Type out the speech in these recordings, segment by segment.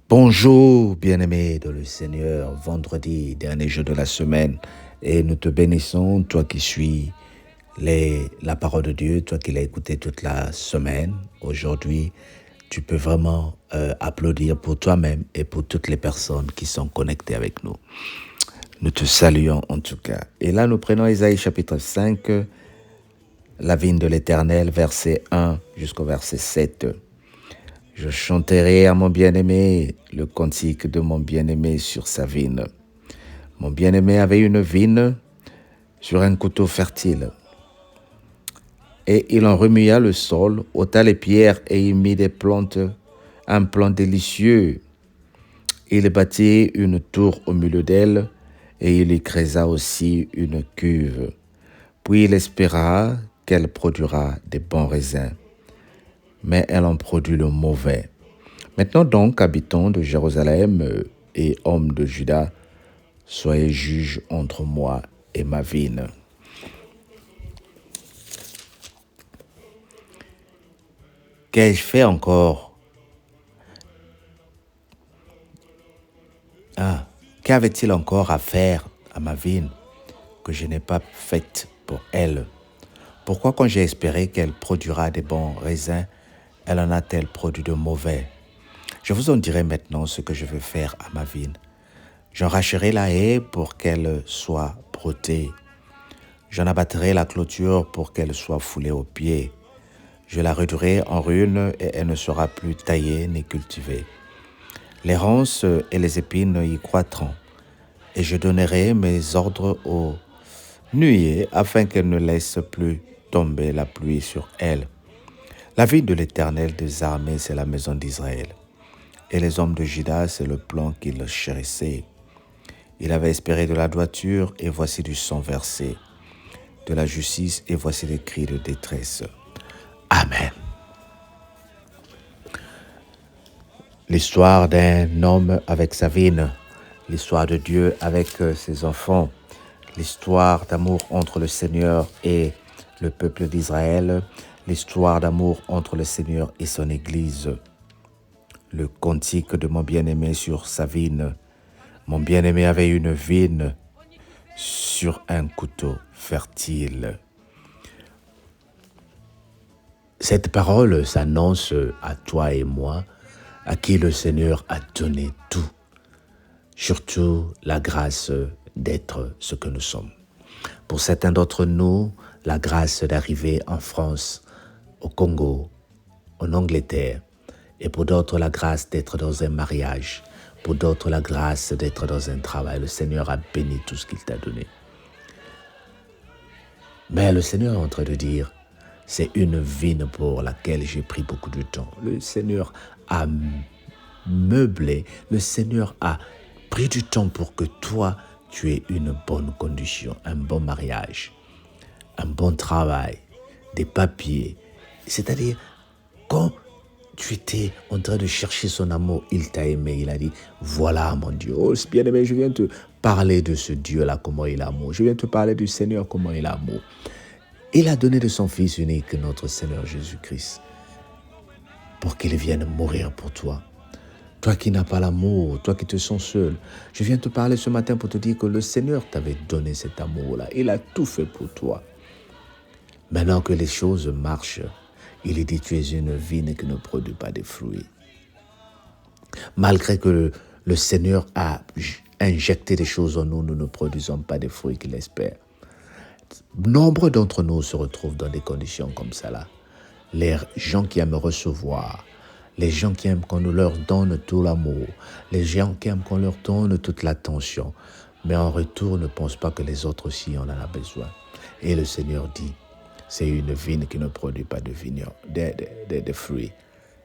Bonjour, bien-aimé de le Seigneur, vendredi, dernier jour de la semaine, et nous te bénissons, toi qui suis la parole de Dieu, toi qui l'as écouté toute la semaine. Aujourd'hui, tu peux vraiment applaudir pour toi-même et pour toutes les personnes qui sont connectées avec nous. Nous te saluons en tout cas. Et là, nous prenons Ésaïe chapitre 5, la vigne de l'Éternel, verset 1 jusqu'au verset 7. Je chanterai à mon bien-aimé le cantique de mon bien-aimé sur sa vigne. Mon bien-aimé avait une vigne sur un couteau fertile. Et il en remua le sol, ôta les pierres et y mit des plantes, un plant délicieux. Il bâtit une tour au milieu d'elle et il y creusa aussi une cuve. Puis il espéra qu'elle produira des bons raisins, mais elle en produit le mauvais. Maintenant donc, habitants de Jérusalem et hommes de Juda, soyez juges entre moi et ma vigne. Qu'ai-je fait encore? Qu'avait-il encore à faire à ma vigne que je n'ai pas faite pour elle? Pourquoi quand j'ai espéré qu'elle produira des bons raisins, elle en a-t-elle produit de mauvais? Je vous en dirai maintenant ce que je veux faire à ma vigne. J'enracherai la haie pour qu'elle soit broutée. J'en abattrai la clôture pour qu'elle soit foulée aux pieds. Je la réduirai en ruine et elle ne sera plus taillée ni cultivée. Les ronces et les épines y croîtront. Et je donnerai mes ordres aux nuées afin qu'elle ne laisse plus tomber la pluie sur elle. La vie de l'Éternel des armées, c'est la maison d'Israël. Et les hommes de Juda, c'est le plan qu'il chérissait. Il avait espéré de la droiture, et voici du sang versé. De la justice, et voici des cris de détresse. Amen. L'histoire d'un homme avec sa vigne, l'histoire de Dieu avec ses enfants, l'histoire d'amour entre le Seigneur et le peuple d'Israël, l'histoire d'amour entre le Seigneur et son Église, le cantique de mon bien-aimé sur sa vigne. Mon bien-aimé avait une vigne sur un couteau fertile. Cette parole s'annonce à toi et moi, à qui le Seigneur a donné tout, surtout la grâce d'être ce que nous sommes. Pour certains d'entre nous, la grâce d'arriver en France, au Congo, en Angleterre, et pour d'autres, la grâce d'être dans un mariage, pour d'autres, la grâce d'être dans un travail. Le Seigneur a béni tout ce qu'il t'a donné. Mais le Seigneur est en train de dire, c'est une vigne pour laquelle j'ai pris beaucoup de temps. Le Seigneur a meublé, le Seigneur a pris du temps pour que toi, tu aies une bonne condition, un bon mariage, un bon travail, des papiers. C'est-à-dire, quand tu étais en train de chercher son amour, il t'a aimé, il a dit, voilà mon Dieu, oh bien-aimé, je viens te parler de ce Dieu-là, comment il est amour. Je viens te parler du Seigneur, comment il est amour. Il a donné de son Fils unique, notre Seigneur Jésus-Christ, pour qu'il vienne mourir pour toi. Toi qui n'as pas l'amour, toi qui te sens seul, je viens te parler ce matin pour te dire que le Seigneur t'avait donné cet amour-là. Il a tout fait pour toi. Maintenant que les choses marchent, il dit, tu es une vigne qui ne produit pas de fruits. Malgré que le Seigneur a injecté des choses en nous, nous ne produisons pas des fruits qu'il espère. Nombre d'entre nous se retrouvent dans des conditions comme ça là. Les gens qui aiment recevoir, les gens qui aiment qu'on leur donne tout l'amour, les gens qui aiment qu'on leur donne toute l'attention, mais en retour ne pensent pas que les autres aussi en ont besoin. Et le Seigneur dit, c'est une vigne qui ne produit pas de fruits.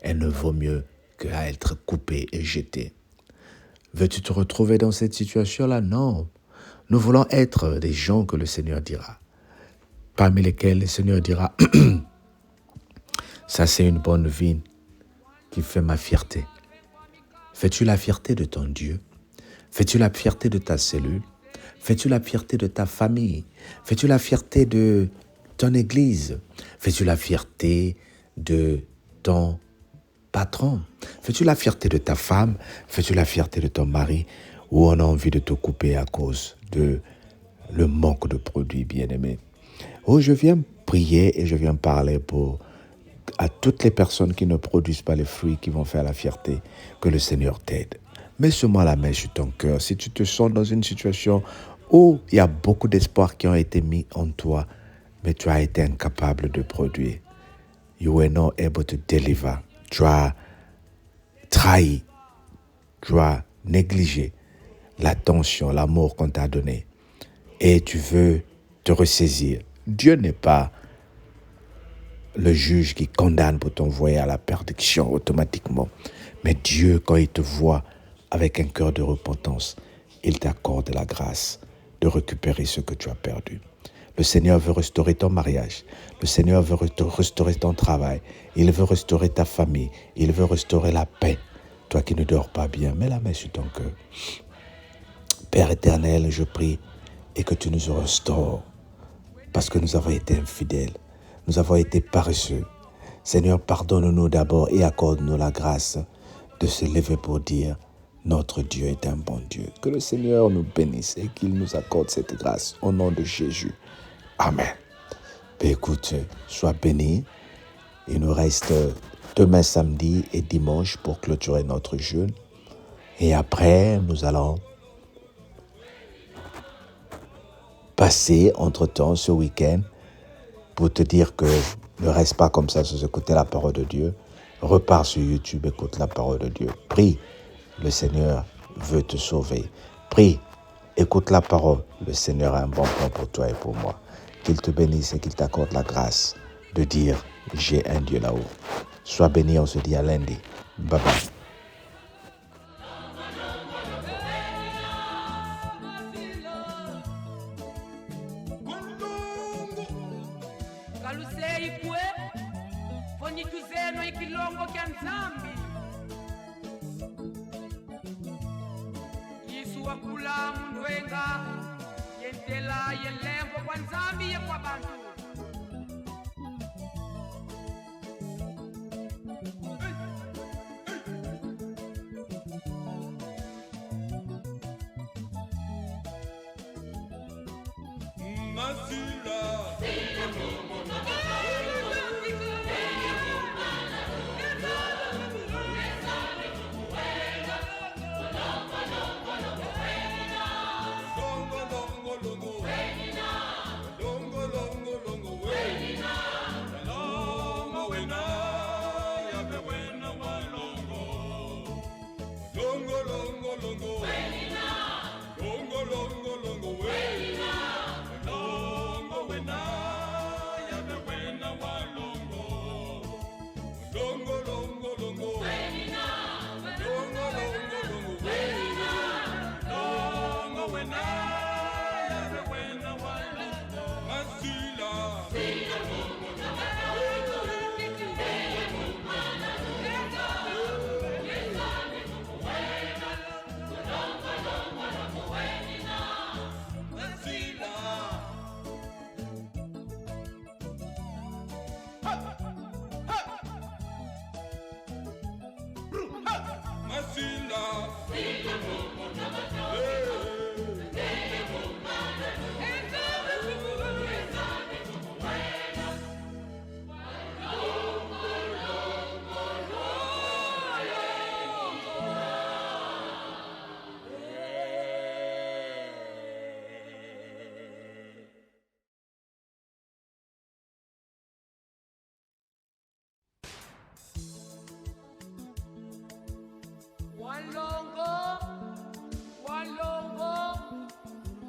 Elle ne vaut mieux qu'à être coupée et jetée. Veux-tu te retrouver dans cette situation-là? Non. Nous voulons être des gens que le Seigneur dira, parmi lesquels le Seigneur dira, ça c'est une bonne vigne qui fait ma fierté. Fais-tu la fierté de ton Dieu? Fais-tu la fierté de ta cellule? Fais-tu la fierté de ta famille? Fais-tu la fierté de ton église? Fais-tu la fierté de ton patron? Veux-tu la fierté de ta femme? Veux-tu la fierté de ton mari? Ou on a envie de te couper à cause de le manque de produits, bien-aimés? Oh, je viens prier et je viens parler à toutes les personnes qui ne produisent pas les fruits qui vont faire la fierté. Que le Seigneur t'aide. Mets seulement la main sur ton cœur. Si tu te sens dans une situation où il y a beaucoup d'espoir qui ont été mis en toi, mais tu as été incapable de produire. You were not able to deliver. Tu as trahi. Tu as négligé l'attention, l'amour qu'on t'a donné. Et tu veux te ressaisir. Dieu n'est pas le juge qui condamne pour t'envoyer à la perdition automatiquement. Mais Dieu, quand il te voit avec un cœur de repentance, il t'accorde la grâce de récupérer ce que tu as perdu. Le Seigneur veut restaurer ton mariage. Le Seigneur veut restaurer ton travail. Il veut restaurer ta famille. Il veut restaurer la paix. Toi qui ne dors pas bien, mets la main sur ton cœur. Père éternel, je prie et que tu nous restaures parce que nous avons été infidèles. Nous avons été paresseux. Seigneur, pardonne-nous d'abord et accorde-nous la grâce de se lever pour dire notre Dieu est un bon Dieu. Que le Seigneur nous bénisse et qu'il nous accorde cette grâce au nom de Jésus. Amen. Écoute, sois béni. Il nous reste demain samedi et dimanche pour clôturer notre jeûne. Et après, nous allons passer entre-temps ce week-end pour te dire que ne reste pas comme ça sans écouter la parole de Dieu. Repars sur YouTube, écoute la parole de Dieu. Prie, le Seigneur veut te sauver. Prie, écoute la parole. Le Seigneur a un bon plan pour toi et pour moi. Qu'il te bénisse et qu'il t'accorde la grâce de dire j'ai un Dieu là-haut. Sois béni, on se dit à lundi. Bye bye. Fonituzeno ikilongo kya nzambi Yesu wakula mndwenga yentela yelengo kwa nzambi ye kwa bantu Masila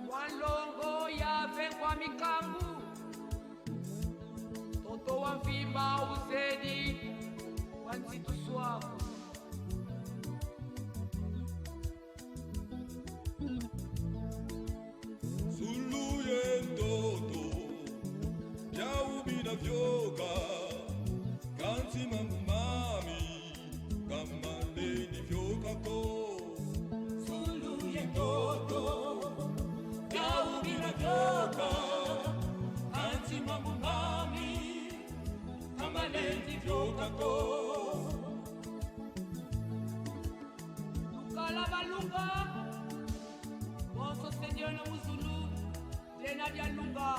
Walongo yave kwa mikangu Toto wa mfimba uzedi wanzitu swako Sulu yendoto ya ubina vyoka kanti mamami kama leni vyoka ko Sulu yendoto ya ubina vyoka kanti mamami kama leni vyoka ko lunga Bonso Seigneur no muzulu Jena dia lunga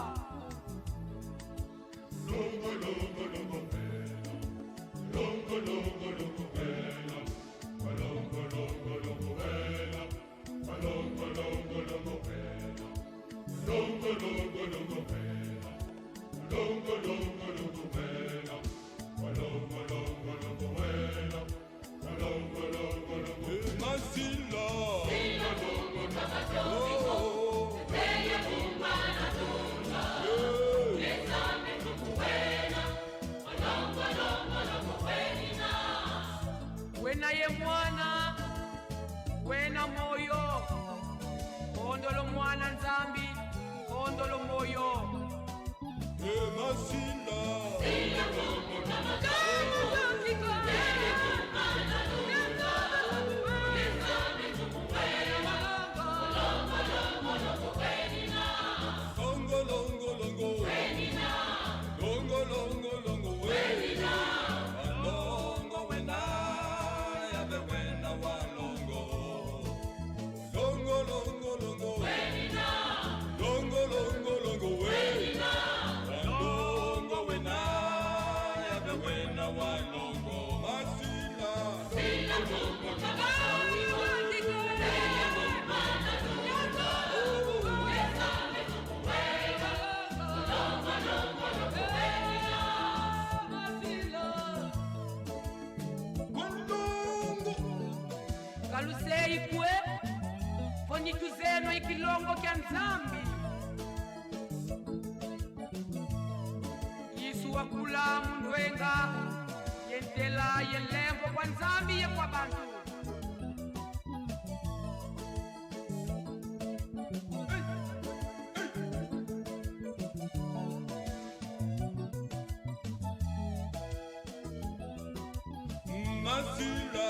Longo, longo, longo, bella. Longo, longo, longo, bella. Longo, longo, longo, bella. Longo, longo, longo, bella. Longo, longo, longo, bella. Longo, longo, longo, bella. Longo, longo, longo, bella. Longo, longo, longo, Masila. Sila lungo, tabajoiko. Teya kumbana tuna. Lesame tukuwena. Longo, longo, longo, wenina. Wena ye mwana Wena moyo Ondolo mwana nzambi Ondolo moyo Masila. Sila lungo, tabajoiko. Teya kumbana tuna. Lesame tukuwena. Longo, longo, longo, wenina. Longo, longo, longo. Wenina. Longo, longo, longo, wenina. Walongo, wena, yabe wena walongo. Longo, longo, longo, Wenina. longo, longo, longo, wenina. Walongo, wena, yabe wena walongo. Masila. Sila lungo, tabajoiko. Teya kumbana tuna. Lesame tukuwena. Longo, longo, longo, wenina. Walongo. Kalusei kwe Fonyituzeno ikilongo kya nzambi Yisu wakula mndwenga Yentela yelembo kwa nzambi ye kwa bantu Masila.